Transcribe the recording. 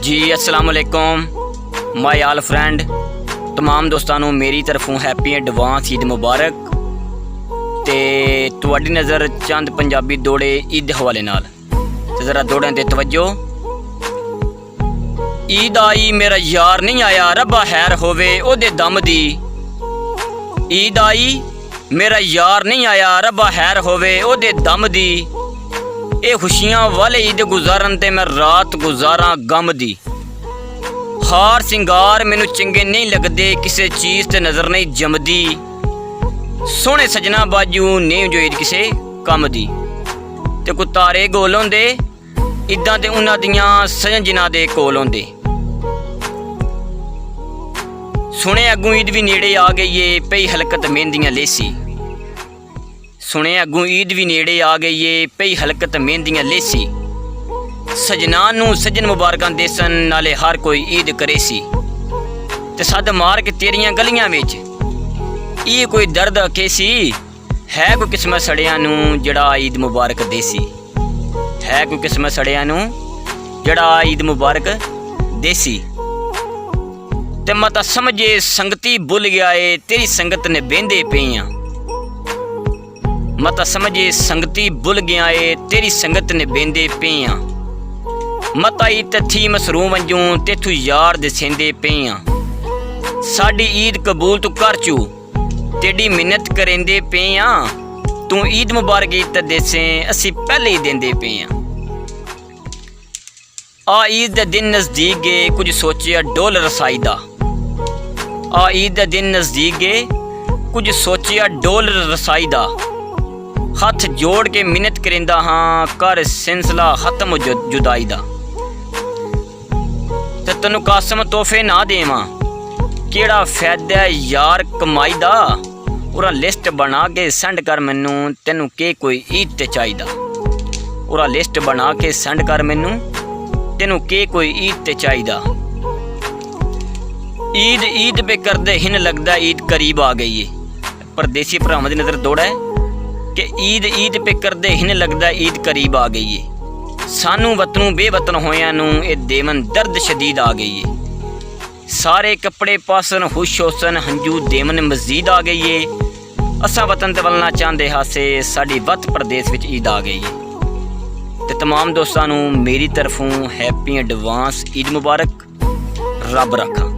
जी अस्सलाम वालेकुम my all friend. तमाम दोस्तों नूं मेरी तरफों हैप्पी एडवांस ईद मुबारक। ते तुहाडी नज़र चंद पंजाबी दौड़े ईद दे हवाले नाल ते ज़रा दौड़ें ते तवज्जो। ईद आई मेरा यार नहीं आया, रब्बा खैर होवे ओदे दम दी। ईद आई मेरा यार नहीं आया, रब्बा खैर होवे ओदे दम दी। ए खुशियां वाले ईद गुजारन ते मैं रात गुजारा गम दी। हार सिंगार मैनू चंगे नहीं लगदे, किसे चीज़ ते नज़र नहीं जमदी। सोहने सजना बाजू नहीं जो ईद किसे कम दी। ते कोई तारे गोल होंदे इदां ते उन्हां दियां सजन जिन्हां दे कोल होंदे। सुने अगों ईद भी नेड़े आ गई है, पई हलकत मेहंदियां लेसी। सुने अगों ईद भी नेड़े आ गई है, पई हलकत मेहंदियां लेसी। सजना नूं सजन मुबारकां देसन, नाले हर कोई ईद करेसी। ते सद मार के तेरियां गलियां विच ये कोई दर्द अकेसी। है कोई किस्मत सड़ियां नूं जड़ा ईद मुबारक देसी। है कोई किस्मत सड़ियां नूं जड़ा ईद मुबारक देसी। ते मता समझे संगती भुल गया है, तेरी संगत ने बेंदे पेइयां। मता समझे संगती भुल गया है, तेरी संगत ने बेंदे पेइयां। मता ईद थी मसरूम वंजूं, तेथू यार दे सेंदे पेइयां। साडी ईद कबूल तू कर चू, तेरी मिन्नत करेंदे पेइयां। तू ईद मुबारक ईद देसें, असी पहले ही देंदे पेइयां। आ ईद दे दिन नज़दीक गए, कुछ सोचिया डोल रसाई दा। आ ईद दे दिन नज़दीक गए, कुछ सोचिया डोल रसाई दा। हथ जोड़ के मिन्नत करेंदा हाँ, कर सिलसिला खत्म जुदाई दा। ते तैनू कासम तोहफे ना देवां, केड़ा फायदा यार कमाई दा। उरा लिस्ट बना के सेंड कर मैनू, तैनू के कोई ईद ते चाहिदा। उरा लिस्ट बना के सेंड कर मैनू, तैनू के कोई ईद ते चाहिदा। ईद ईद पे करदे हिन लगदा ईद करीब आ गई है। परदेसी भरावां दी नज़र दौड़ा है कि ईद ईद पे करदे हिन लगदा ईद करीब आ गई है। सानू वतनों बेवतन होयां नूं ए देवन दर्द शदीद आ गई है। सारे कपड़े पासन खुश होसन, हंजू देवन मजीद आ गई है। असा वतन ते वलना चाहते हासे, साड़ी वत प्रदेश विच ईद आ गई है। ते तमाम दोस्तां नूं मेरी तरफों हैप्पी एडवांस ईद मुबारक। रब रखा।